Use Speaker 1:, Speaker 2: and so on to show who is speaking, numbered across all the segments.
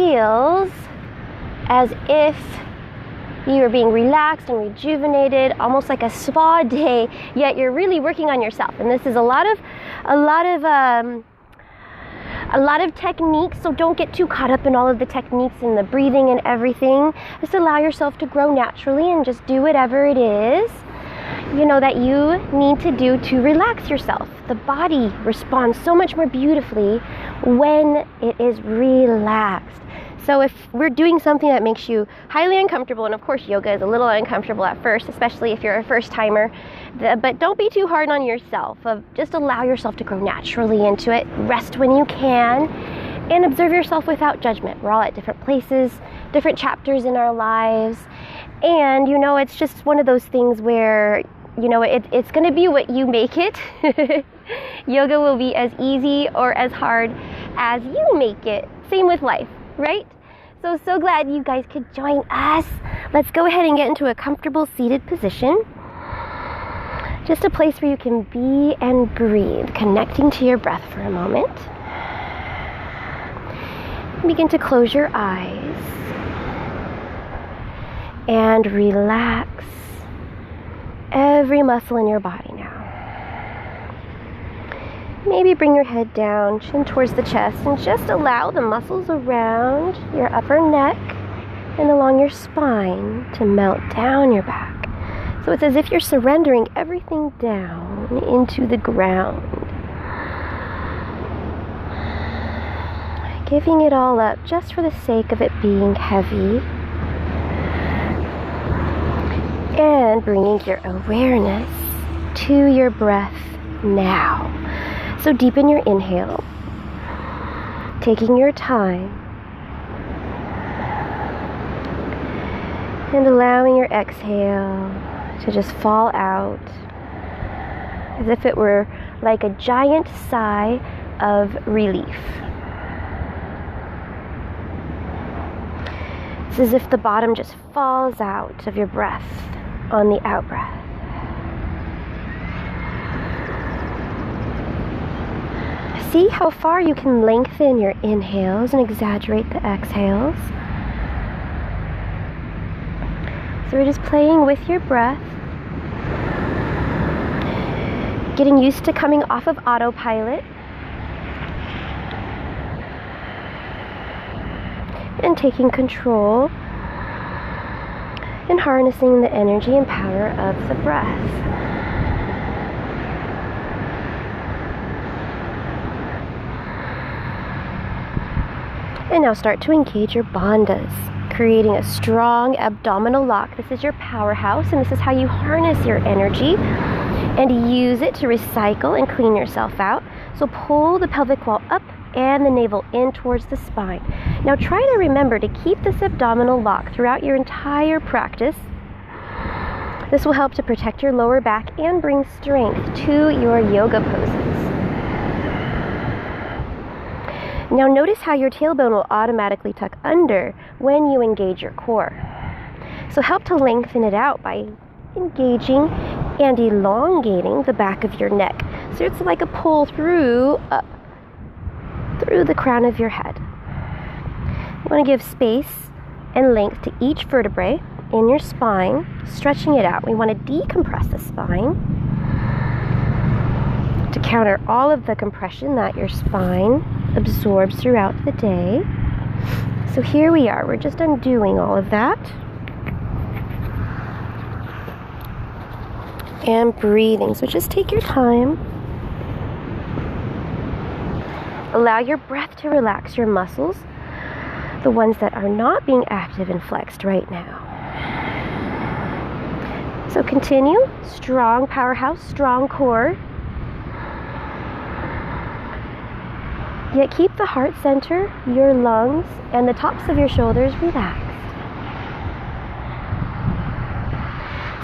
Speaker 1: feels as if you are being relaxed and rejuvenated, almost like a spa day, yet you're really working on yourself. And this is a lot of techniques, so don't get too caught up in all of the techniques and the breathing and everything. Just allow yourself to grow naturally and just do whatever it is, you know, that you need to do to relax yourself. The body responds so much more beautifully when it is relaxed. So if we're doing something that makes you highly uncomfortable, and of course yoga is a little uncomfortable at first, especially if you're a first timer, but don't be too hard on yourself. Just allow yourself to grow naturally into it. Rest when you can, and observe yourself without judgment. We're all at different places, different chapters in our lives, and you know, it's just one of those things where, you know, it's going to be what you make it. Yoga will be as easy or as hard as you make it. Same with life, right? So glad you guys could join us. Let's go ahead and get into a comfortable seated position. Just a place where you can be and breathe, connecting to your breath for a moment. Begin to close your eyes and relax every muscle in your body now. Maybe bring your head down, chin towards the chest, and just allow the muscles around your upper neck and along your spine to melt down your back. So it's as if you're surrendering everything down into the ground. Giving it all up just for the sake of it being heavy. And bringing your awareness to your breath now. So deepen your inhale, taking your time, and allowing your exhale to just fall out as if it were like a giant sigh of relief. It's as if the bottom just falls out of your breath on the out breath. See how far you can lengthen your inhales and exaggerate the exhales. So we're just playing with your breath, getting used to coming off of autopilot, and taking control and harnessing the energy and power of the breath. And now start to engage your bandhas, creating a strong abdominal lock. This is your powerhouse, and this is how you harness your energy and use it to recycle and clean yourself out. So pull the pelvic wall up and the navel in towards the spine. Now try to remember to keep this abdominal lock throughout your entire practice. This will help to protect your lower back and bring strength to your yoga poses. Now notice how your tailbone will automatically tuck under when you engage your core. So help to lengthen it out by engaging and elongating the back of your neck. So it's like a pull through the crown of your head. You want to give space and length to each vertebrae in your spine, stretching it out. We want to decompress the spine to counter all of the compression that your spine absorbs throughout the day. So here we are, we're just undoing all of that. And breathing, so just take your time. Allow your breath to relax your muscles, the ones that are not being active and flexed right now. So continue, strong powerhouse, strong core. Yet keep the heart center, your lungs, and the tops of your shoulders relaxed.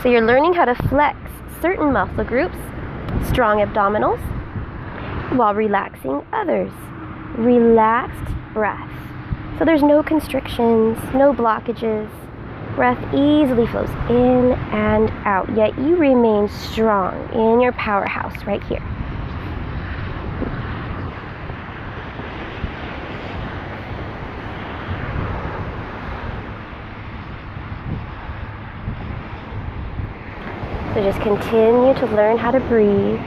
Speaker 1: So you're learning how to flex certain muscle groups, strong abdominals, while relaxing others. Relaxed breath. So there's no constrictions, no blockages. Breath easily flows in and out, yet you remain strong in your powerhouse right here. So just continue to learn how to breathe.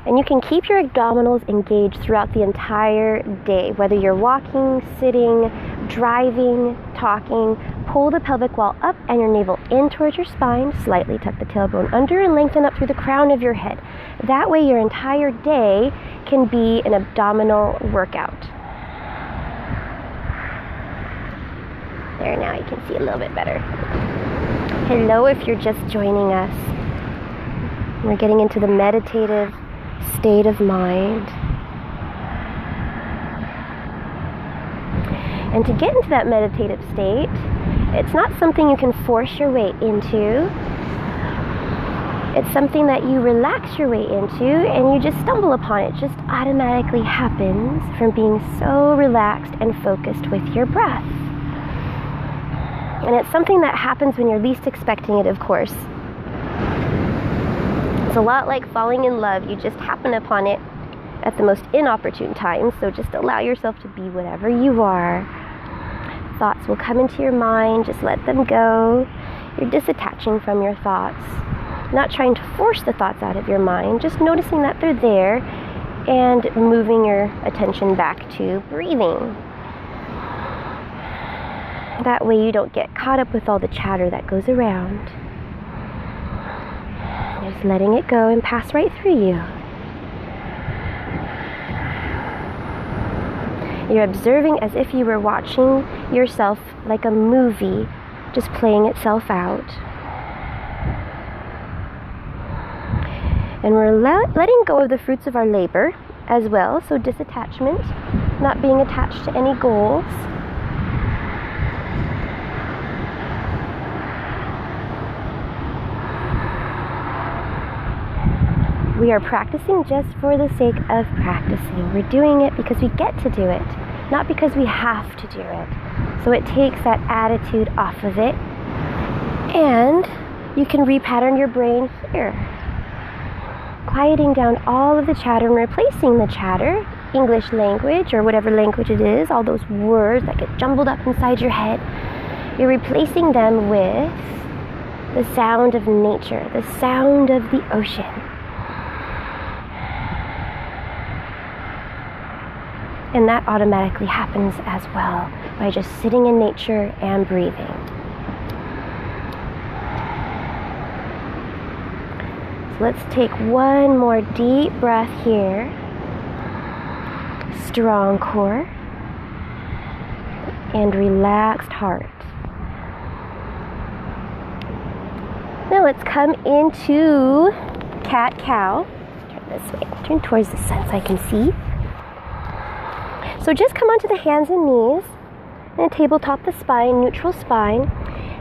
Speaker 1: And you can keep your abdominals engaged throughout the entire day, whether you're walking, sitting, driving, talking. Pull the pelvic wall up and your navel in towards your spine. Slightly tuck the tailbone under and lengthen up through the crown of your head. That way your entire day can be an abdominal workout. There, now you can see a little bit better. Hello, if you're just joining us. We're getting into the meditative state of mind. And to get into that meditative state, it's not something you can force your way into. It's something that you relax your way into and you just stumble upon it. It just automatically happens from being so relaxed and focused with your breath. And it's something that happens when you're least expecting it, of course. It's a lot like falling in love. You just happen upon it at the most inopportune times, so just allow yourself to be whatever you are. Thoughts will come into your mind, just let them go. You're disattaching from your thoughts, not trying to force the thoughts out of your mind, just noticing that they're there and moving your attention back to breathing. That way you don't get caught up with all the chatter that goes around. Just letting it go and pass right through you. You're observing as if you were watching yourself like a movie, just playing itself out. And we're letting go of the fruits of our labor as well, so disattachment, not being attached to any goals. We are practicing just for the sake of practicing. We're doing it because we get to do it, not because we have to do it. So it takes that attitude off of it, and you can repattern your brain here. Quieting down all of the chatter and replacing the chatter, English language or whatever language it is, all those words that get jumbled up inside your head, you're replacing them with the sound of nature, the sound of the ocean. And that automatically happens as well by just sitting in nature and breathing. So let's take one more deep breath here. Strong core and relaxed heart. Now let's come into cat-cow. Turn this way, turn towards the sun so I can see. So just come onto the hands and knees and tabletop the spine, neutral spine.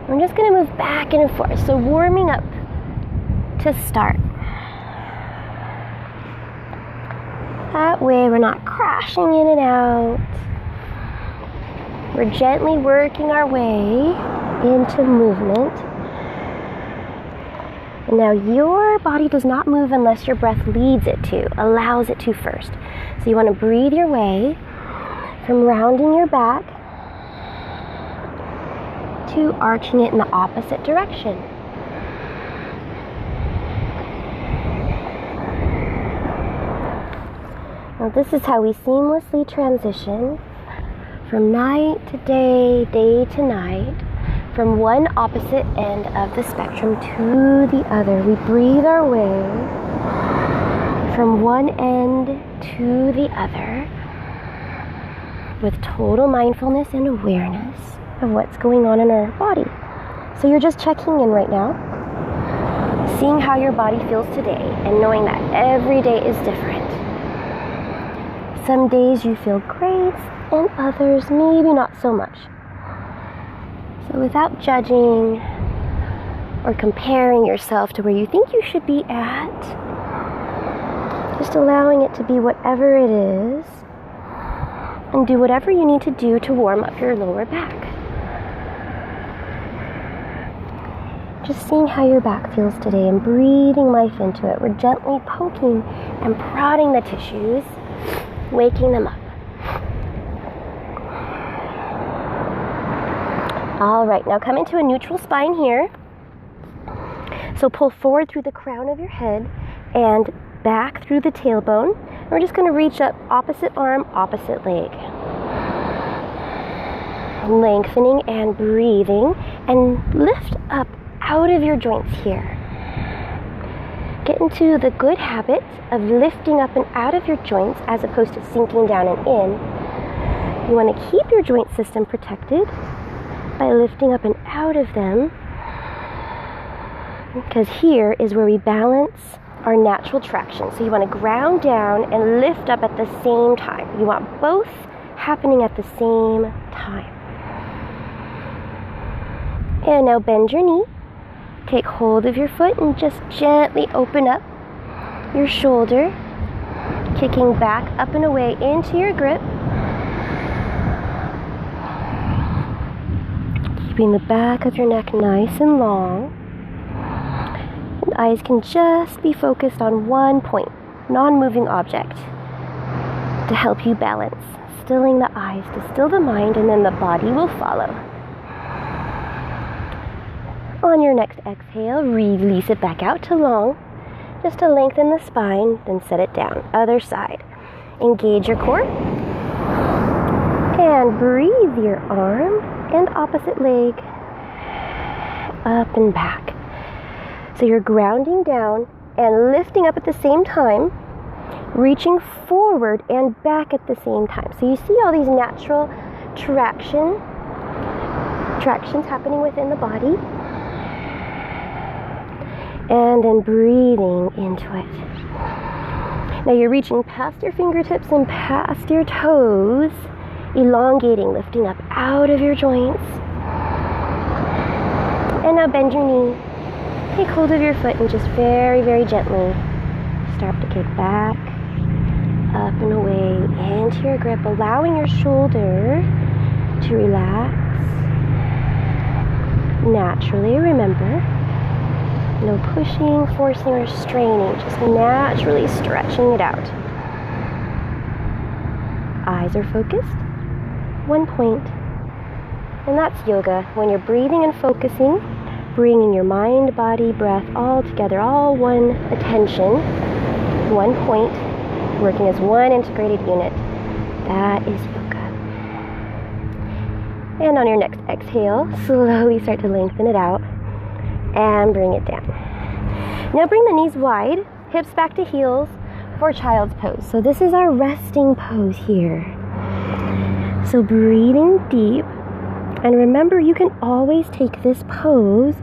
Speaker 1: We're just going to move back and forth. So warming up to start. That way we're not crashing in and out. We're gently working our way into movement. And now your body does not move unless your breath leads it to, allows it to first. So you want to breathe your way from rounding your back to arching it in the opposite direction. Now this is how we seamlessly transition from night to day, day to night, from one opposite end of the spectrum to the other. We breathe our way from one end to the other with total mindfulness and awareness of what's going on in our body. So you're just checking in right now, seeing how your body feels today and knowing that every day is different. Some days you feel great and others maybe not so much. So without judging or comparing yourself to where you think you should be at, just allowing it to be whatever it is, and do whatever you need to do to warm up your lower back. Just seeing how your back feels today and breathing life into it. We're gently poking and prodding the tissues, waking them up. All right, now come into a neutral spine here. So pull forward through the crown of your head and back through the tailbone. We're just going to reach up, opposite arm, opposite leg. Lengthening and breathing, and lift up out of your joints here. Get into the good habit of lifting up and out of your joints as opposed to sinking down and in. You want to keep your joint system protected by lifting up and out of them, because here is where we balance our natural traction. So you want to ground down and lift up at the same time. You want both happening at the same time. And now bend your knee. Take hold of your foot and just gently open up your shoulder, kicking back up and away into your grip. Keeping the back of your neck nice and long. And eyes can just be focused on one point, non-moving object, to help you balance. Stilling the eyes to still the mind, and then the body will follow. On your next exhale, release it back out to long, just to lengthen the spine, then set it down. Other side. Engage your core. And breathe your arm and opposite leg up and back. So you're grounding down and lifting up at the same time, reaching forward and back at the same time. So you see all these natural tractions happening within the body. And then breathing into it. Now you're reaching past your fingertips and past your toes, elongating, lifting up out of your joints. And now bend your knee. Take hold of your foot and just very, very gently start to kick back, up and away into your grip, allowing your shoulder to relax naturally. Remember, no pushing, forcing, or straining, just naturally stretching it out. Eyes are focused, one point. And that's yoga, when you're breathing and focusing, bringing your mind, body, breath all together, all one attention, one point, working as one integrated unit. That is yoga. And on your next exhale, slowly start to lengthen it out. And bring it down. Now bring the knees wide, hips back to heels for child's pose. So this is our resting pose here. So breathing deep. And remember, you can always take this pose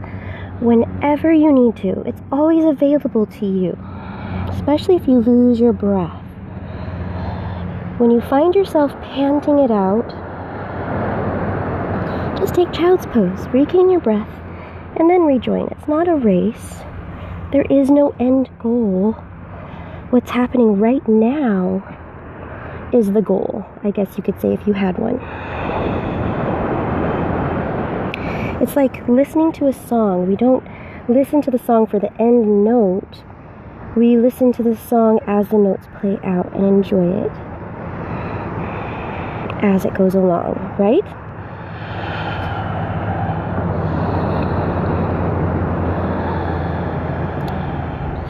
Speaker 1: whenever you need to. It's always available to you, especially if you lose your breath. When you find yourself panting it out, just take child's pose, regain your breath, and then rejoin. It's not a race. There is no end goal. What's happening right now is the goal, I guess you could say, if you had one. It's like listening to a song. We don't listen to the song for the end note. We listen to the song as the notes play out and enjoy it as it goes along, right?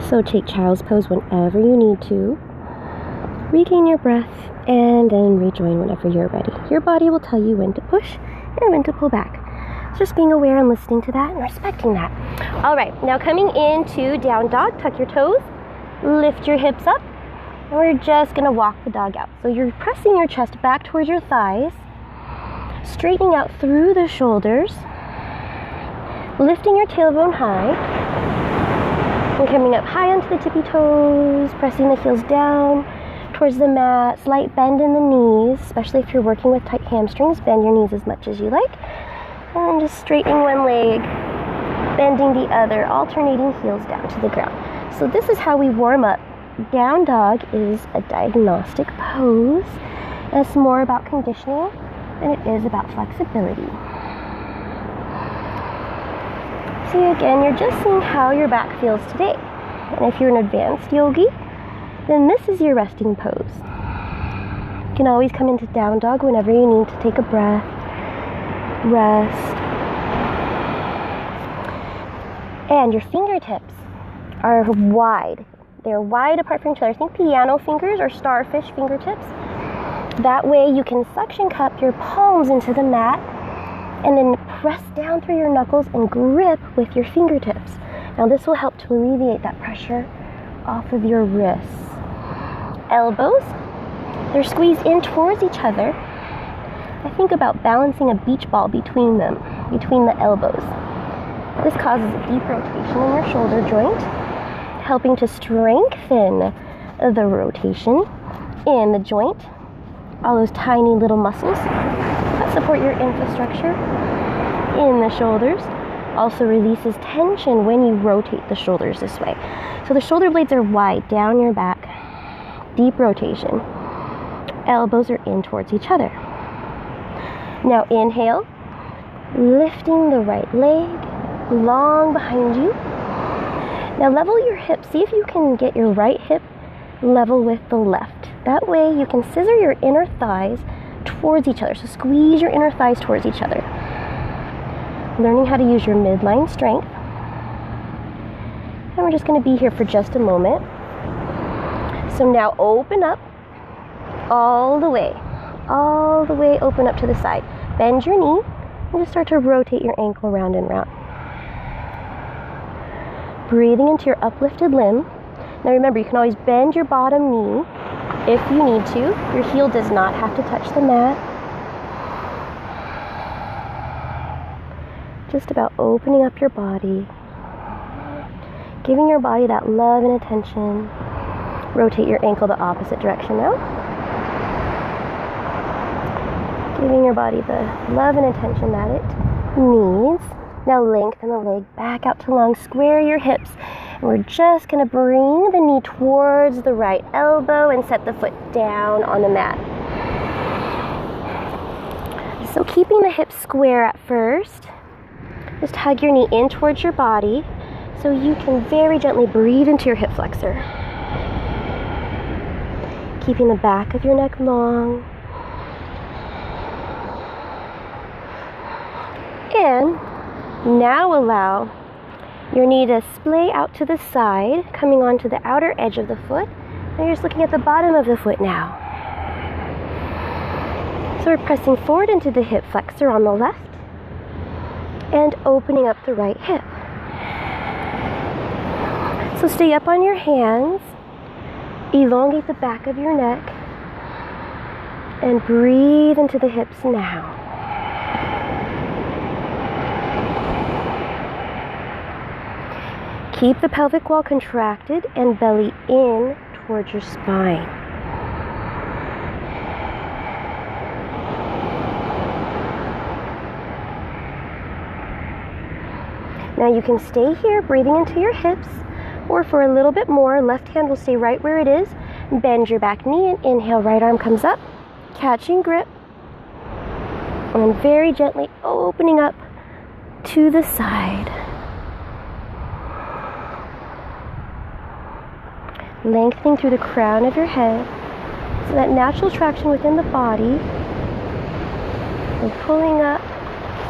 Speaker 1: So take child's pose whenever you need to. Regain your breath and then rejoin whenever you're ready. Your body will tell you when to push and when to pull back. It's just being aware and listening to that and respecting that. All right, now coming into down dog, tuck your toes, lift your hips up, and we're just gonna walk the dog out. So you're pressing your chest back towards your thighs, straightening out through the shoulders, lifting your tailbone high, and coming up high onto the tippy toes, pressing the heels down towards the mat, slight bend in the knees, especially if you're working with tight hamstrings, bend your knees as much as you like. And then just straightening one leg, bending the other, alternating heels down to the ground. So this is how we warm up. Down dog is a diagnostic pose, and it's more about conditioning than it is about flexibility. See, again, you're just seeing how your back feels today. And if you're an advanced yogi, then this is your resting pose. You can always come into down dog whenever you need to take a breath, rest, And your fingertips are wide. They're wide apart from each other. Think piano fingers or starfish fingertips. That way you can suction cup your palms into the mat and then press down through your knuckles and grip with your fingertips. Now this will help to alleviate that pressure off of your wrists. Elbows, they're squeezed in towards each other. I think about balancing a beach ball between them, between the elbows. This causes a deep rotation in your shoulder joint, helping to strengthen the rotation in the joint. All those tiny little muscles that support your infrastructure in the shoulders. Also releases tension when you rotate the shoulders this way. So the shoulder blades are wide down your back, deep rotation. Elbows are in towards each other. Now inhale, lifting the right leg long behind you. Now level your hips. See if you can get your right hip level with the left. That way you can scissor your inner thighs towards each other. So squeeze your inner thighs towards each other. Learning how to use your midline strength. And we're just going to be here for just a moment. So now open up all the way open up to the side. Bend your knee and just start to rotate your ankle round and round. Breathing into your uplifted limb. Now remember, you can always bend your bottom knee if you need to. Your heel does not have to touch the mat. Just about opening up your body. Giving your body that love and attention. Rotate your ankle the opposite direction now. Giving your body the love and attention that it needs. Now lengthen the leg back out to long. Square your hips. And we're just going to bring the knee towards the right elbow and set the foot down on the mat. So keeping the hips square at first. Just hug your knee in towards your body so you can very gently breathe into your hip flexor. Keeping the back of your neck long. And now allow your knee to splay out to the side, coming onto the outer edge of the foot. And you're just looking at the bottom of the foot now. So we're pressing forward into the hip flexor on the left and opening up the right hip. So stay up on your hands, elongate the back of your neck, and breathe into the hips now. Keep the pelvic wall contracted and belly in towards your spine. Now you can stay here breathing into your hips, or for a little bit more, left hand will stay right where it is. Bend your back knee and inhale, right arm comes up, catching grip, and very gently opening up to the side. Lengthening through the crown of your head, so that natural traction within the body, and pulling up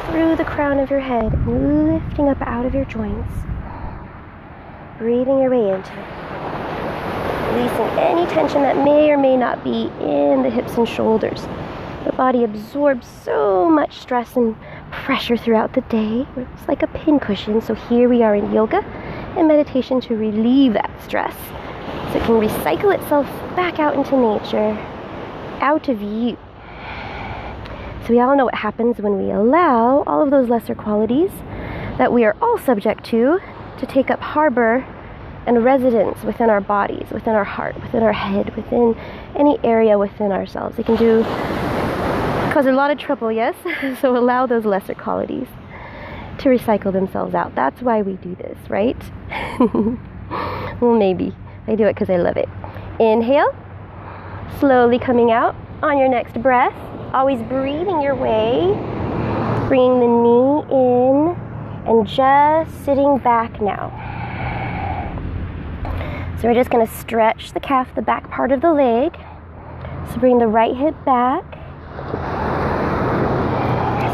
Speaker 1: through the crown of your head, lifting up out of your joints, breathing your way into it, releasing any tension that may or may not be in the hips and shoulders. The body absorbs so much stress and pressure throughout the day. It's like a pincushion. So here we are in yoga and meditation to relieve that stress, so it can recycle itself back out into nature, out of you. So we all know what happens when we allow all of those lesser qualities that we are all subject to take up harbor and residence within our bodies, within our heart, within our head, within any area within ourselves. It can cause a lot of trouble, yes? So allow those lesser qualities to recycle themselves out. That's why we do this, right? Well, maybe. I do it because I love it. Inhale, slowly coming out on your next breath. Always breathing your way, bringing the knee in and just sitting back now. So we're just going to stretch the calf, the back part of the leg. So bring the right hip back.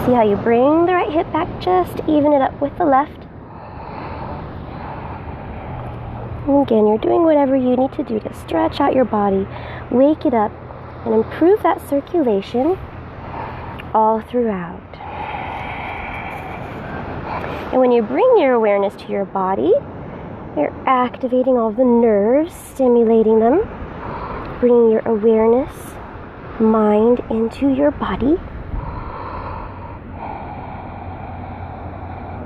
Speaker 1: See how you bring the right hip back, just even it up with the left. And again, you're doing whatever you need to do to stretch out your body, wake it up, and improve that circulation all throughout. And when you bring your awareness to your body, you're activating all the nerves, stimulating them, bringing your awareness, mind into your body.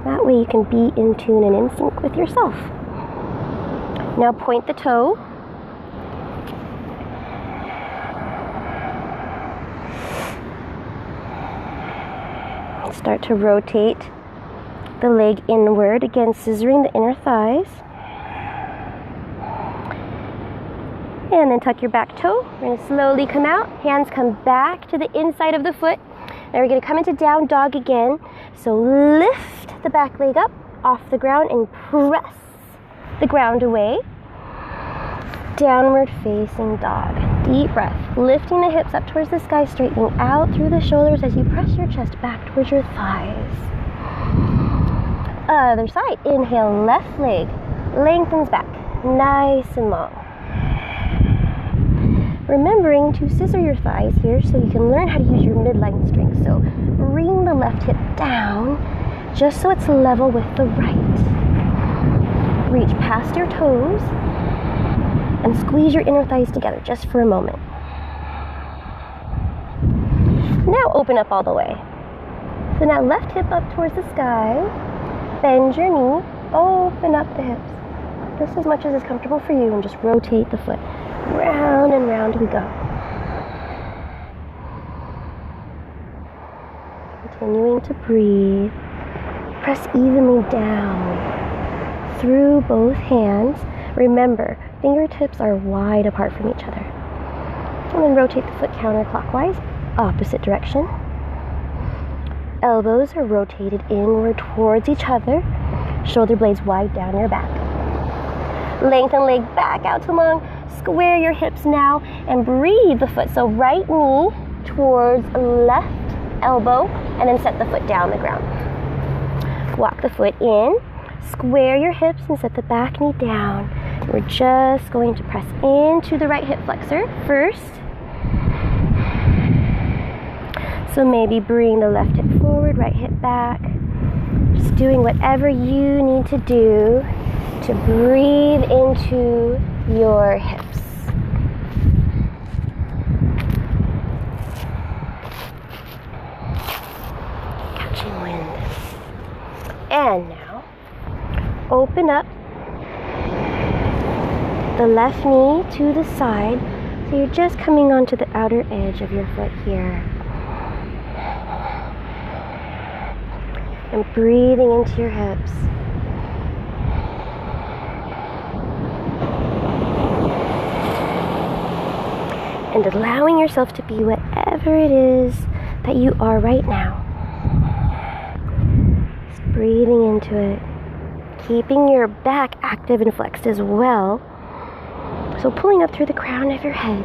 Speaker 1: That way you can be in tune and in sync with yourself. Now point the toe. Start to rotate the leg inward, again scissoring the inner thighs. And then tuck your back toe. We're going to slowly come out. Hands come back to the inside of the foot. Now we're going to come into down dog again. So lift the back leg up off the ground and press the ground away. Downward facing dog. Deep breath. Lifting the hips up towards the sky, straightening out through the shoulders as you press your chest back towards your thighs. Other side. Inhale, left leg lengthens back, nice and long. Remembering to scissor your thighs here so you can learn how to use your midline strength. So bring the left hip down just so it's level with the right. Reach past your toes and squeeze your inner thighs together just for a moment. Now open up all the way. So now left hip up towards the sky, bend your knee, open up the hips just as much as is comfortable for you, and just rotate the foot. Round and round we go. Continuing to breathe. Press evenly down through both hands. Remember, fingertips are wide apart from each other. And then rotate the foot counterclockwise, opposite direction. Elbows are rotated inward towards each other. Shoulder blades wide down your back. Lengthen leg back out to long. Square your hips now and breathe the foot. So right knee towards left elbow and then set the foot down the ground. Walk the foot in. Square your hips and set the back knee down. We're just going to press into the right hip flexor first. So maybe bring the left hip forward, right hip back. Just doing whatever you need to do to breathe into your hips. Catching wind. And now, open up the left knee to the side, so you're just coming onto the outer edge of your foot here. And breathing into your hips. And allowing yourself to be whatever it is that you are right now. Just breathing into it. Keeping your back active and flexed as well. So pulling up through the crown of your head.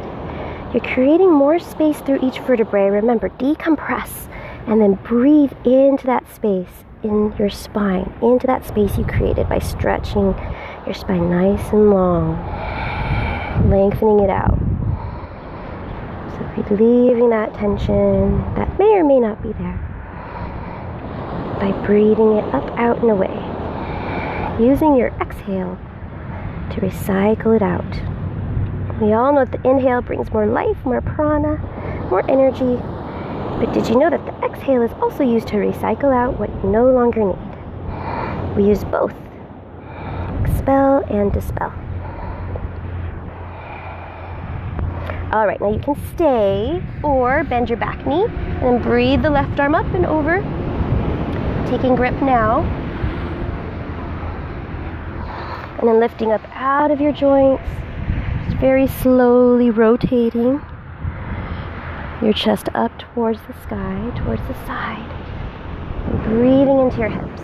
Speaker 1: You're creating more space through each vertebrae. Remember, decompress and then breathe into that space in your spine. Into that space you created by stretching your spine nice and long. Lengthening it out. Relieving that tension that may or may not be there by breathing it up, out, and away. Using your exhale to recycle it out. We all know that the inhale brings more life, more prana, more energy. But did you know that the exhale is also used to recycle out what you no longer need? We use both. Expel and dispel. All right, now you can stay or bend your back knee and then breathe the left arm up and over. Taking grip now. And then lifting up out of your joints. Just very slowly rotating your chest up towards the sky, towards the side. And breathing into your hips.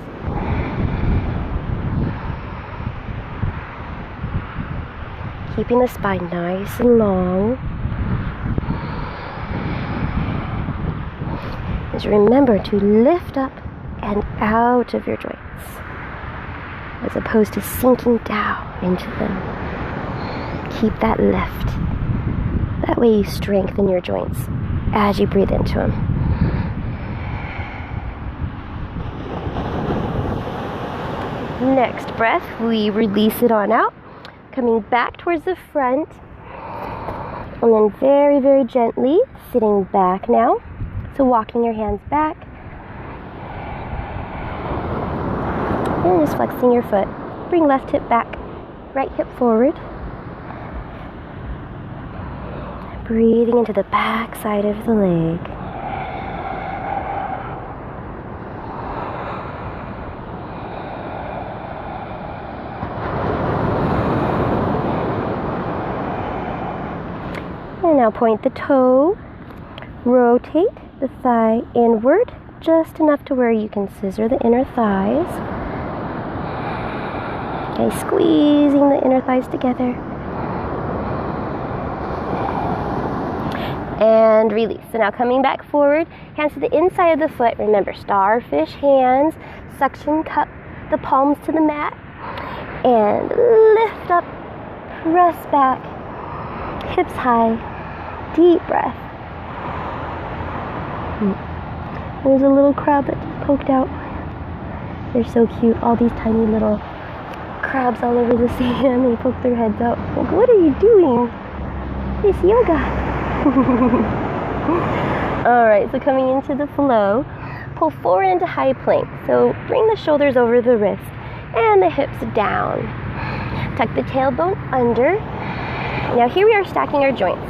Speaker 1: Keeping the spine nice and long. Just remember to lift up and out of your joints. as opposed to sinking down into them. Keep that lift. That way you strengthen your joints as you breathe into them. Next breath, we release it on out, coming back towards the front, and then very, very gently sitting back now. So walking your hands back, and just flexing your foot. Bring left hip back, right hip forward. Breathing into the back side of the leg. And now point the toe, rotate the thigh inward, just enough to where you can scissor the inner thighs. Okay, squeezing the inner thighs together. And release. So now coming back forward, hands to the inside of the foot. Remember, starfish hands, suction cup the palms to the mat, and lift up, press back, hips high, deep breath. There's a little crab that just poked out. They're so cute, all these tiny little crabs all over the sand. They poke their heads out. Like, what are you doing? It's yoga. Alright, so coming into the flow, pull forward into high plank. So bring the shoulders over the wrist and the hips down. Tuck the tailbone under. Now here we are stacking our joints.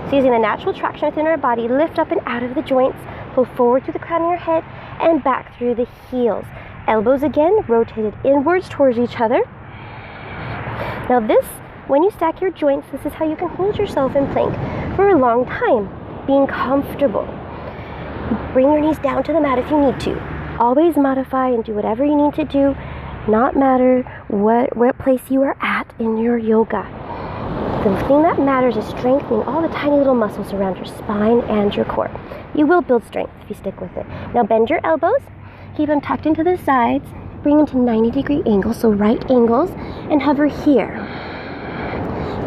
Speaker 1: So using the natural traction within our body, lift up and out of the joints, pull forward through the crown of your head and back through the heels. Elbows again rotated inwards towards each other. Now this, when you stack your joints, this is how you can hold yourself in plank for a long time, being comfortable. Bring your knees down to the mat if you need to. Always modify and do whatever you need to do, not matter what place you are at in your yoga. The thing that matters is strengthening all the tiny little muscles around your spine and your core. You will build strength if you stick with it. Now bend your elbows, keep them tucked into the sides, bring them to 90-degree angles, so right angles, and hover here.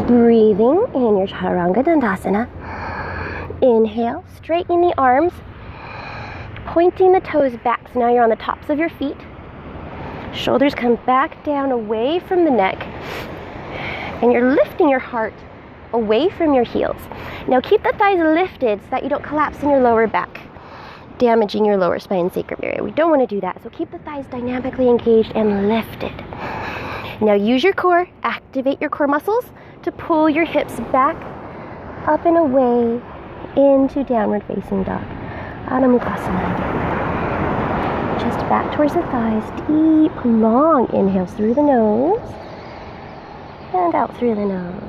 Speaker 1: Breathing in your Chaturanga Dandasana. Inhale, straightening the arms, pointing the toes back, so now you're on the tops of your feet. Shoulders come back down away from the neck, and you're lifting your heart away from your heels. Now keep the thighs lifted so that you don't collapse in your lower back, damaging your lower spine and sacrum area. We don't want to do that, so keep the thighs dynamically engaged and lifted. Now use your core, activate your core muscles to pull your hips back, up and away into downward facing dog. Adho Mukha again. Chest back towards the thighs, deep, long inhales through the nose and out through the nose.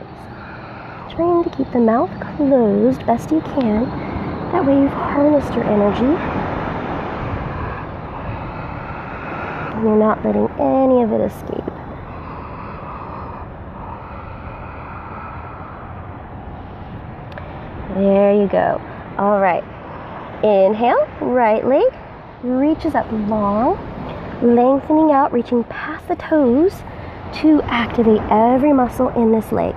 Speaker 1: Trying to keep the mouth closed best you can. That way you've harnessed your energy. And you're not letting any of it escape. There you go. All right. Inhale, right leg reaches up long, lengthening out, reaching past the toes to activate every muscle in this leg.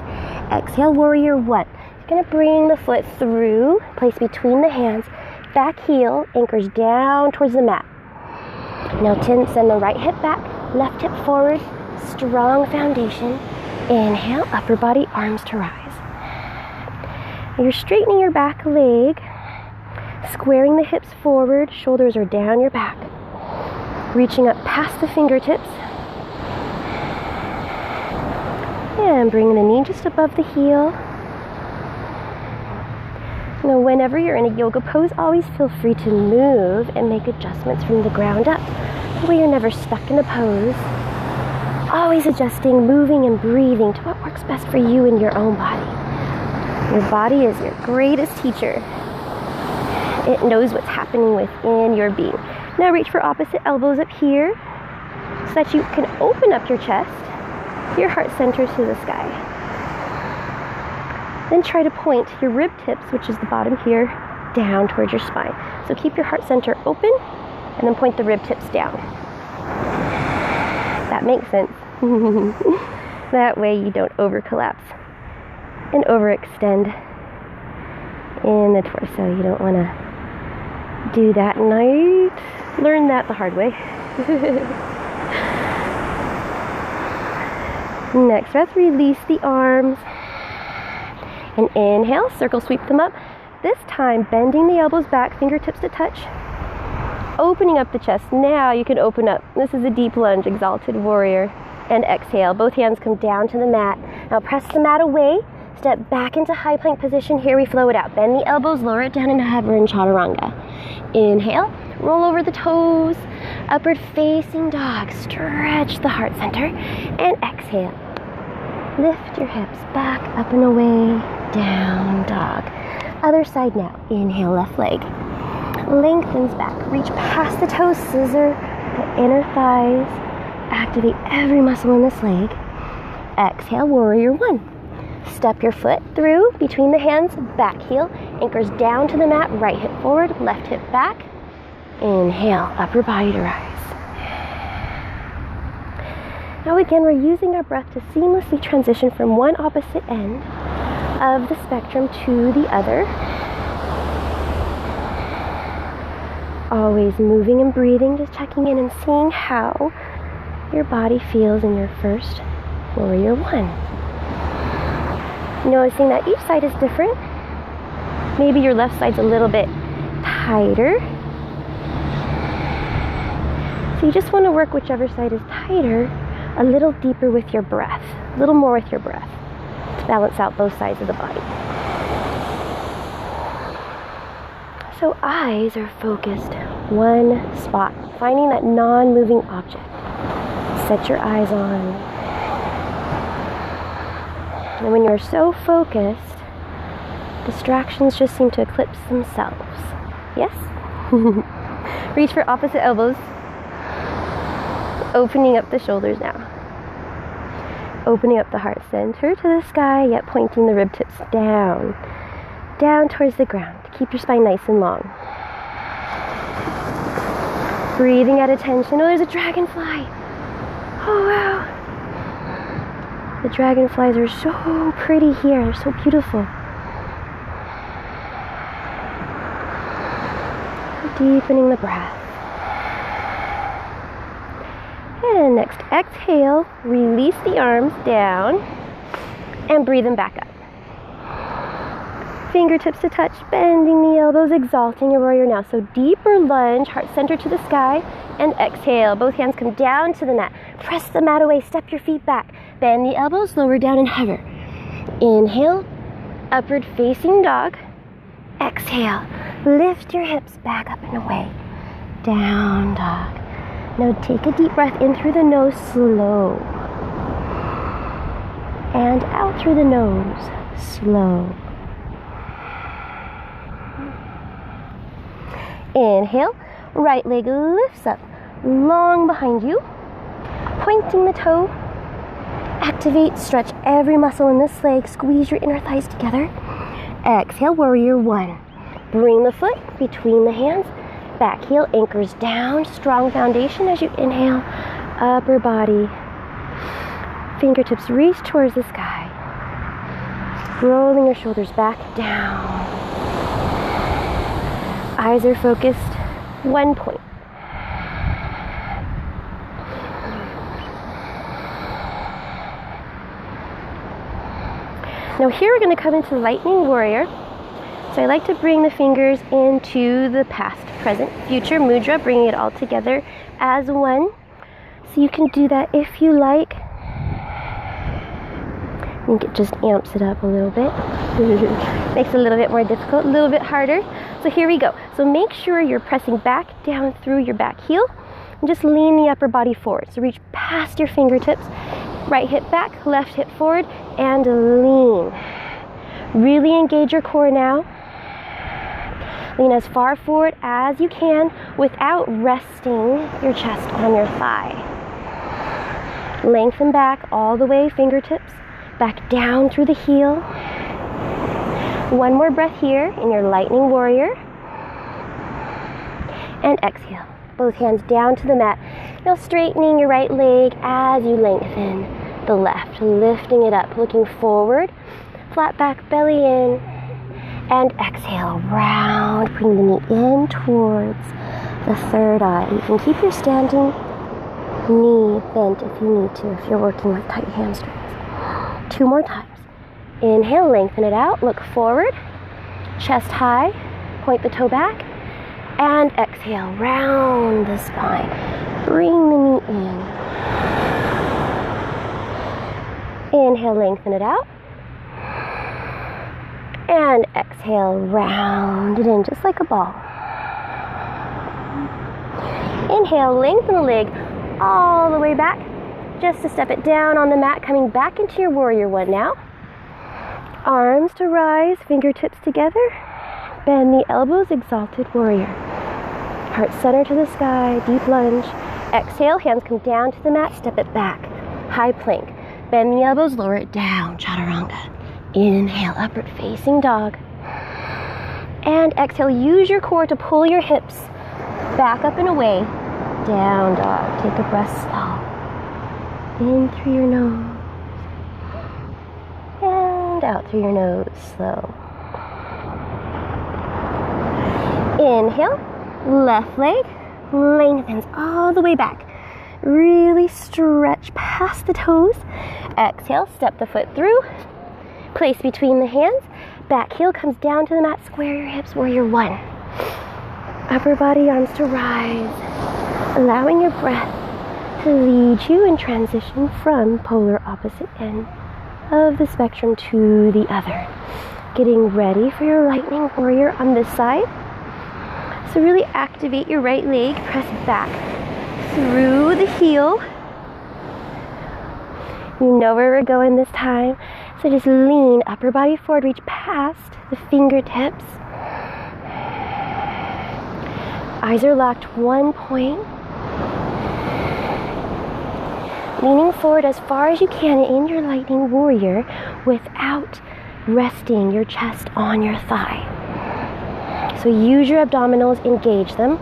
Speaker 1: Exhale, warrior one. You're going to bring the foot through, place between the hands, back heel anchors down towards the mat. Now send the right hip back, left hip forward, strong foundation. Inhale, upper body, arms to rise. You're straightening your back leg, squaring the hips forward, shoulders are down your back, reaching up past the fingertips, and bringing the knee just above the heel. Now whenever you're in a yoga pose, always feel free to move and make adjustments from the ground up. That way you're never stuck in a pose. Always adjusting, moving and breathing to what works best for you and your own body. Your body is your greatest teacher. It knows what's happening within your being. Now reach for opposite elbows up here so that you can open up your chest, your heart center to the sky. Then try to point your rib tips, which is the bottom here, down towards your spine. So keep your heart center open and then point the rib tips down. That makes sense. That way you don't over-collapse and overextend in the torso. You don't want to do that, and I learned that the hard way. Next breath, release the arms. And inhale, circle sweep them up. This time, bending the elbows back, fingertips to touch. Opening up the chest. Now you can open up. This is a deep lunge, exalted warrior. And exhale. Both hands come down to the mat. Now press the mat away. Step back into high plank position. Here we flow it out. Bend the elbows, lower it down into hover in chaturanga. Inhale, roll over the toes. Upward facing dog. Stretch the heart center. And exhale. Lift your hips back, up and away, down dog. Other side now. Inhale, left leg. Lengthens back. Reach past the toes, scissor the inner thighs. Activate every muscle in this leg. Exhale, warrior one. Step your foot through between the hands, back heel, anchors down to the mat, right hip forward, left hip back. Inhale, upper body to rise. Now again, we're using our breath to seamlessly transition from one opposite end of the spectrum to the other. Always moving and breathing, just checking in and seeing how your body feels in your first warrior one. Noticing that each side is different. Maybe your left side's a little bit tighter. So you just want to work whichever side is tighter a little deeper with your breath, a little more with your breath to balance out both sides of the body. So eyes are focused one spot, finding that non-moving object. Set your eyes on. And when you're so focused, distractions just seem to eclipse themselves. Yes? Reach for opposite elbows. Opening up the shoulders now. Opening up the heart center to the sky, yet pointing the rib tips down. Down towards the ground. Keep your spine nice and long. Breathing at attention. Oh, there's a dragonfly. Oh, wow. The dragonflies are so pretty here. They're so beautiful. Deepening the breath. And next, exhale, release the arms down and breathe them back up. Fingertips to touch, bending the elbows, exalting your warrior now. So deeper lunge, heart center to the sky, and exhale. Both hands come down to the mat. Press the mat away, step your feet back. Bend the elbows, lower down and hover. Inhale, upward facing dog. Exhale, lift your hips back up and away. Down dog. Now take a deep breath in through the nose, slow. And out through the nose, slow. Inhale, right leg lifts up, long behind you. Pointing the toe. Activate, stretch every muscle in this leg. Squeeze your inner thighs together. Exhale, warrior one. Bring the foot between the hands. Back heel anchors down, strong foundation as you inhale, upper body. Fingertips reach towards the sky. Rolling your shoulders back down. Eyes are focused, one point. Now here we're going to come into lightning warrior. So I like to bring the fingers into the past, present, future mudra, bringing it all together as one. So you can do that if you like. I think it just amps it up a little bit. Makes it a little bit more difficult, a little bit harder. So here we go. So make sure you're pressing back down through your back heel and just lean the upper body forward. So reach past your fingertips, right hip back, left hip forward, and lean. Really engage your core now. Lean as far forward as you can without resting your chest on your thigh. Lengthen back all the way, fingertips back down through the heel. One more breath here in your lightning warrior. And exhale. both hands down to the mat. Now straightening your right leg as you lengthen the left, lifting it up, looking forward, flat back, belly in, and exhale, round, bring the knee in towards the third eye. You can keep your standing knee bent if you need to, if you're working with tight hamstrings. 2 more times. Inhale, lengthen it out, look forward, chest high, point the toe back, and exhale, round the spine. Bring the knee in. Inhale, lengthen it out. And exhale, round it in just like a ball. Inhale, lengthen the leg all the way back. Just to step it down on the mat, coming back into your warrior one now. Arms to rise, fingertips together. Bend the elbows, exalted warrior. Heart center to the sky, deep lunge. Exhale, hands come down to the mat, step it back. High plank. Bend the elbows, lower it down, chaturanga. Inhale, upward facing dog. And exhale, use your core to pull your hips back up and away. Down dog. Take a breath slow. In through your nose. And out through your nose, slow. Inhale, left leg lengthens all the way back. Really stretch past the toes. Exhale, step the foot through. Place between the hands. Back heel comes down to the mat. Square your hips, warrior one. Upper body, arms to rise. Allowing your breath to lead you in transition from polar opposite end of the spectrum to the other. Getting ready for your lightning warrior on this side. So really activate your right leg. Press back through the heel. You know where we're going this time. So just lean upper body forward, reach past the fingertips. Eyes are locked, 1 point. Leaning forward as far as you can in your lightning warrior without resting your chest on your thigh. So use your abdominals, engage them.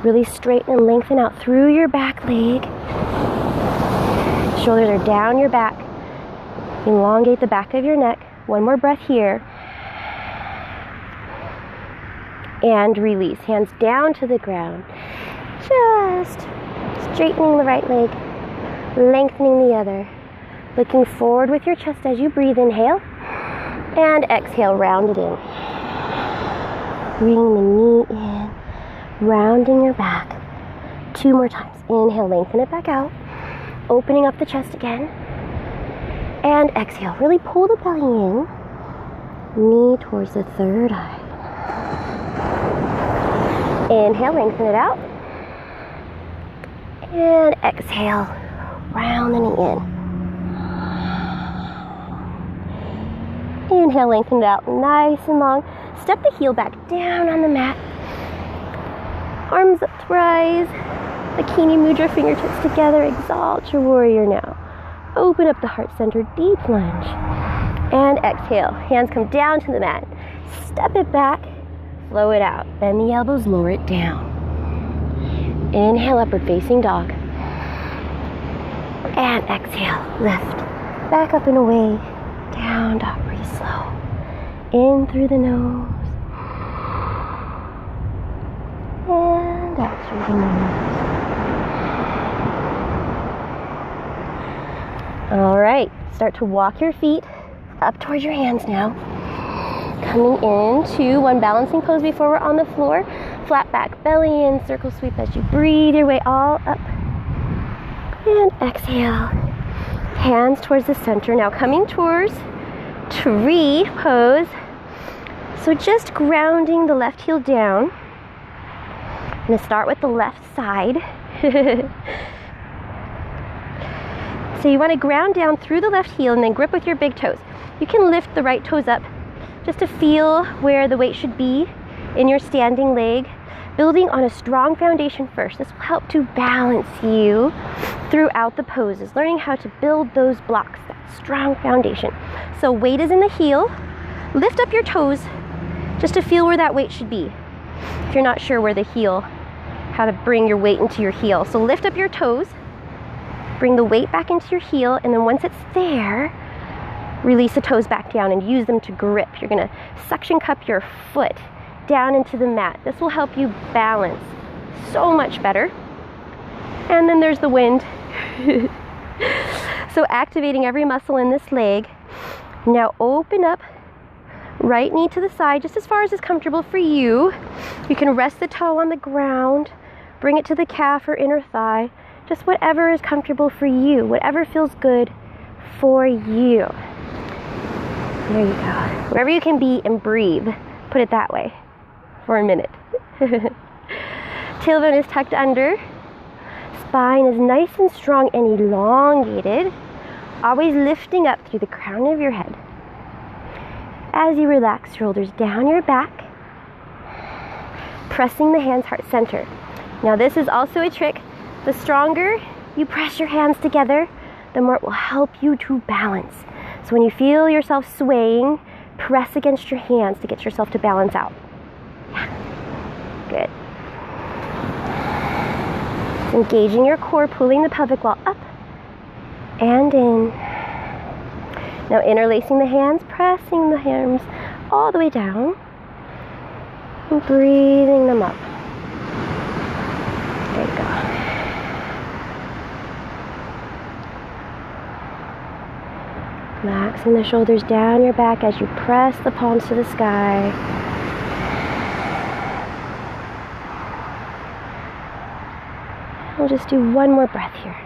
Speaker 1: Really straighten and lengthen out through your back leg. Shoulders are down your back. Elongate the back of your neck. 1 more breath here. And release. Hands down to the ground. Just straightening the right leg, lengthening the other. Looking forward with your chest as you breathe. Inhale. And exhale, round it in. Bring the knee in, rounding your back. 2 more times. Inhale, lengthen it back out. Opening up the chest again. And exhale, really pull the belly in. Knee towards the third eye. Inhale, lengthen it out. And exhale, round the knee in. Inhale, lengthen it out, nice and long. Step the heel back down on the mat. Arms up to rise. Bikini mudra, fingertips together. Exalt your warrior now. Open up the heart center, deep lunge. And exhale. Hands come down to the mat. Step it back. Flow it out. Bend the elbows, lower it down. Inhale, upward facing dog. And exhale, lift. Back up and away. Down dog, breathe slow. In through the nose. And out through the nose. All right, start to walk your feet up towards your hands now. Coming into one balancing pose before we're on the floor. Flat back, belly in, circle sweep as you breathe your way all up. And exhale. Hands towards the center. Now coming towards tree pose. So just grounding the left heel down. I'm going to start with the left side. So you want to ground down through the left heel and then grip with your big toes. You can lift the right toes up just to feel where the weight should be in your standing leg. Building on a strong foundation first. This will help to balance you throughout the poses. Learning how to build those blocks, that strong foundation. So weight is in the heel. Lift up your toes just to feel where that weight should be. if you're not sure where the heel, how to bring your weight into your heel. So lift up your toes, bring the weight back into your heel, and then once it's there, release the toes back down and use them to grip. You're gonna suction cup your foot down into the mat. This will help you balance so much better. And then there's the wind. So activating every muscle in this leg. Now open up, right knee to the side, just as far as is comfortable for you. You can rest the toe on the ground, bring it to the calf or inner thigh, just whatever is comfortable for you, whatever feels good for you. There you go. Wherever you can be and breathe, put it that way for a minute. Tailbone is tucked under. Spine is nice and strong and elongated, always lifting up through the crown of your head. As you relax, shoulders down your back, pressing the hands heart center. Now this is also a trick. The stronger you press your hands together, the more it will help you to balance. So when you feel yourself swaying, press against your hands to get yourself to balance out. Yeah, good. Engaging your core, pulling the pelvic wall up and in. Now interlacing the hands, pressing the arms all the way down, and breathing them up. There you go. Relaxing the shoulders down your back as you press the palms to the sky. We'll just do one more breath here.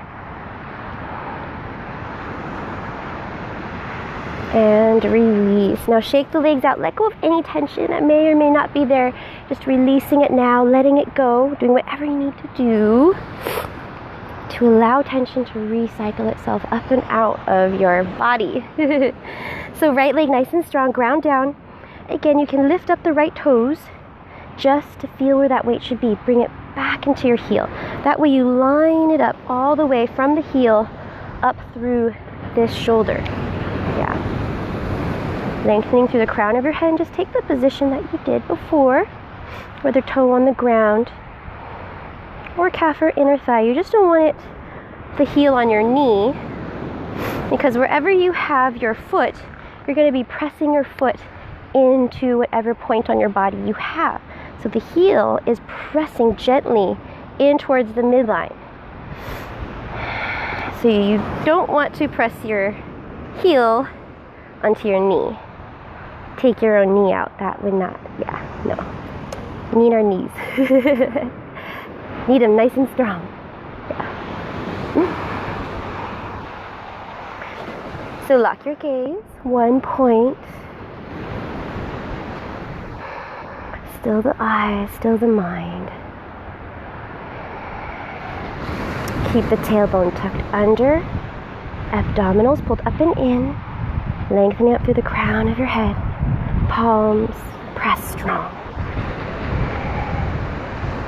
Speaker 1: And release. Now shake the legs out. Let go of any tension that may or may not be there. Just releasing it now, letting it go, doing whatever you need to do to allow tension to recycle itself up and out of your body. So right leg nice and strong, ground down. Again, you can lift up the right toes just to feel where that weight should be. Bring it back into your heel. That way you line it up all the way from the heel up through this shoulder. Yeah. Lengthening through the crown of your head, and just take the position that you did before, whether toe on the ground or calf or inner thigh. You just don't want it, the heel on your knee, because wherever you have your foot, you're going to be pressing your foot into whatever point on your body you have. So the heel is pressing gently in towards the midline. So you don't want to press your heel onto your knee. Take your own knee out. That would not, yeah, no. We need our knees. Need them nice and strong. Yeah. So lock your gaze. One point. Still the eyes, still the mind. Keep the tailbone tucked under. Abdominals pulled up and in. Lengthening up through the crown of your head. Palms pressed strong.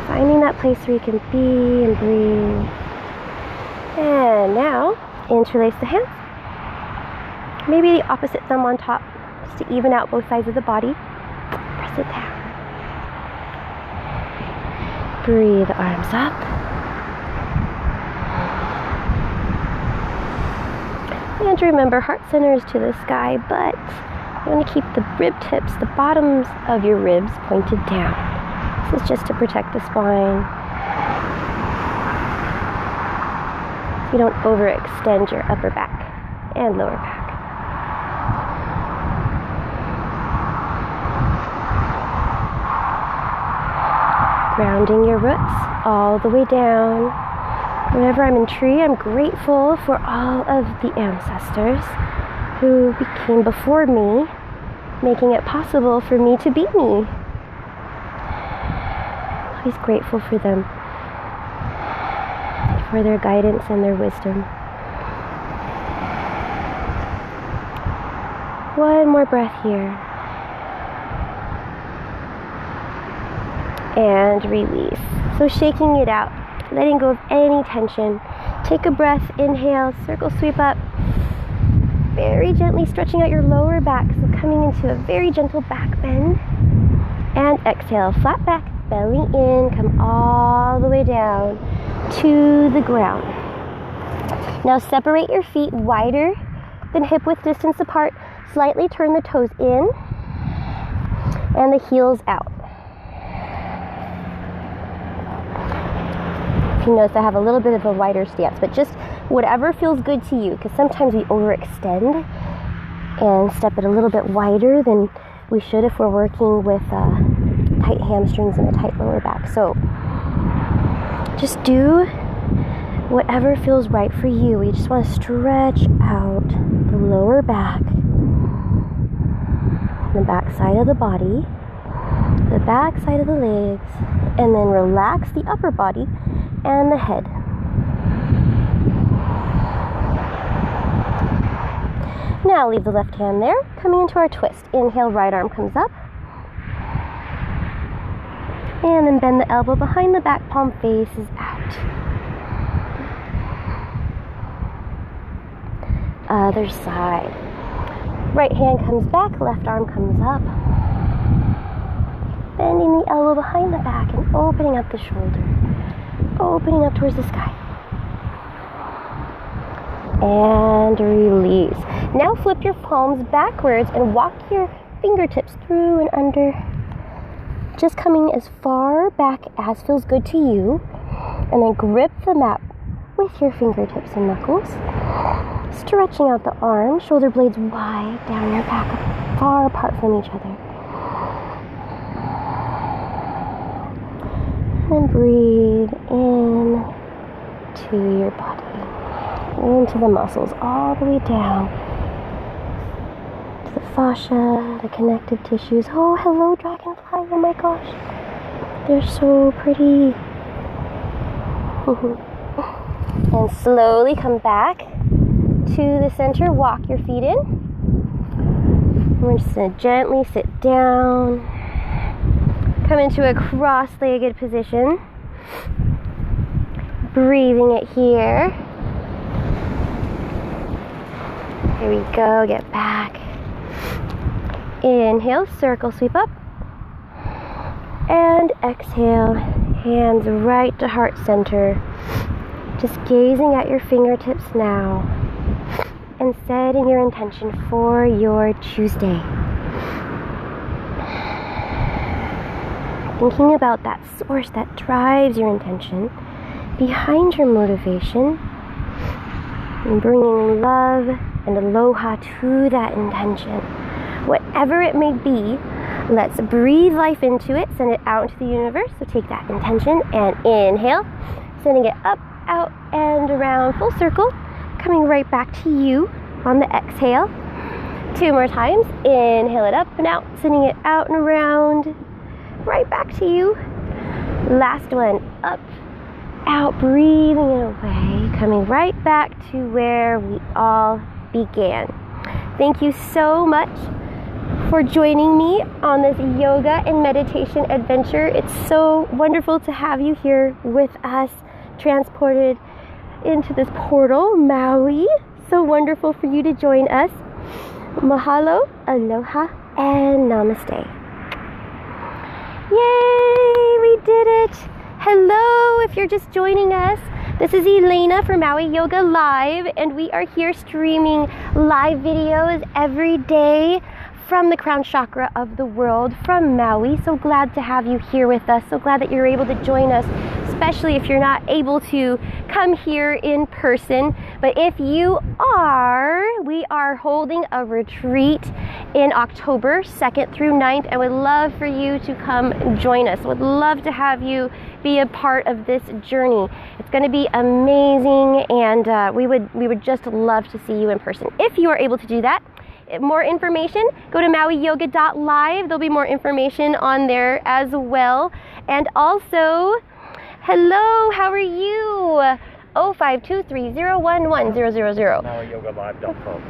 Speaker 1: Finding that place where you can be and breathe. And now, interlace the hands. Maybe the opposite thumb on top, just to even out both sides of the body. Press it down. Breathe the arms up. And remember, heart center is to the sky, but you want to keep the rib tips, the bottoms of your ribs pointed down. This is just to protect the spine. You don't overextend your upper back and lower back. Grounding your roots all the way down. Whenever I'm in tree, I'm grateful for all of the ancestors who came before me, making it possible for me to be me. Always grateful for them, for their guidance and their wisdom. One more breath here. And release. So shaking it out, letting go of any tension. Take a breath, inhale, circle sweep up. Very gently stretching out your lower back, so coming into a very gentle back bend. And exhale, flat back. belly in, come all the way down to the ground. Now separate your feet wider than hip width distance apart. Slightly turn the toes in and the heels out. If you notice, I have a little bit of a wider stance, but just whatever feels good to you, because sometimes we overextend and step it a little bit wider than we should if we're working with tight hamstrings and a tight lower back. So just do whatever feels right for you. We just want to stretch out the lower back, the back side of the body, the back side of the legs, and then relax the upper body and the head. Now leave the left hand there, coming into our twist. Inhale, right arm comes up. And then bend the elbow behind the back, palm faces out. Other side. Right hand comes back, left arm comes up. Bending the elbow behind the back and opening up the shoulder. Opening up towards the sky. And release. Now flip your palms backwards and walk your fingertips through and under. Just coming as far back as feels good to you. And then grip the mat with your fingertips and knuckles. Stretching out the arms, shoulder blades wide down your back, far apart from each other. And breathe in to your body, into the muscles, all the way down to the fascia, the connective tissues. Oh, hello, dragonfly. Oh my gosh. They're so pretty. And slowly come back to the center. Walk your feet in. We're just going to gently sit down. Come into a cross-legged position. Breathing it here. Here we go. Get back. Inhale, circle sweep up. And exhale, hands right to heart center. Just gazing at your fingertips now. And setting your intention for your Tuesday. Thinking about that source that drives your intention, behind your motivation, and bringing love and aloha to that intention. Whatever it may be, let's breathe life into it, send it out into the universe. So take that intention and inhale, sending it up, out, and around, full circle, coming right back to you on the exhale. 2 more times. Inhale it up and out, sending it out and around, right back to you. Last one, up, out, breathing it away, coming right back to where we all began. Thank you so much for joining me on this yoga and meditation adventure. It's so wonderful to have you here with us, transported into this portal, Maui. So wonderful for you to join us. Mahalo, aloha, and namaste. Yay, we did it. Hello, if you're just joining us, this is Elaina from Maui Yoga Live, and we are here streaming live videos every day from the crown chakra of the world, from Maui. So glad to have you here with us. So glad that you're able to join us, especially if you're not able to come here in person. But if you are, we are holding a retreat in October 2nd through 9th. I would love for you to come join us. Would love to have you be a part of this journey. It's going to be amazing, and we would just love to see you in person. If you are able to do that, more information, go to mauiyoga.live. There'll be more information on there as well. And also, hello, how are you? 0523011000.
Speaker 2: MauiYogaLive.com.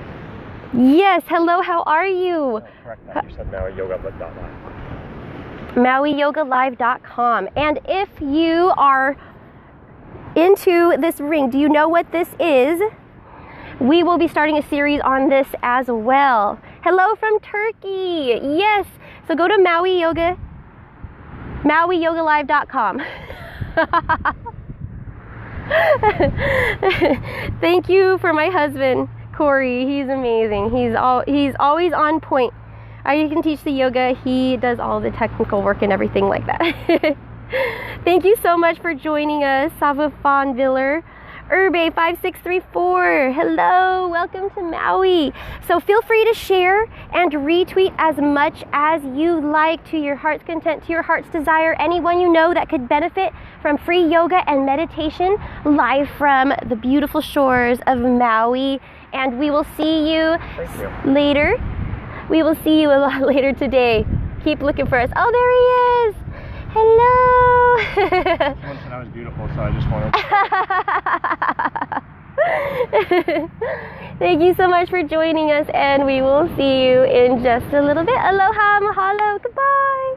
Speaker 1: Yes, hello, how are you?
Speaker 2: Correct that, you said MauiYoga.live.
Speaker 1: MauiYogaLive.com. And if you are into this ring, do you know what this is? We will be starting a series on this as well. Hello from Turkey. Yes. So go to MauiYogaLive.com. Thank you for my husband, Corey. He's amazing. He's always on point. I can teach the yoga. He does all the technical work and everything like that. Thank you so much for joining us, Sava Fonviller. Urbe 5634, hello, welcome to Maui. So feel free to share and retweet as much as you like to your heart's content, to your heart's desire. Anyone you know that could benefit from free yoga and meditation live from the beautiful shores of Maui. And we will see you later. We will see you a lot later today. Keep looking for us. Oh, there he is. Hello.
Speaker 2: Someone said I was beautiful, so I just wanted
Speaker 1: Thank you so much for joining us, and we will see you in just a little bit. Aloha, mahalo, goodbye.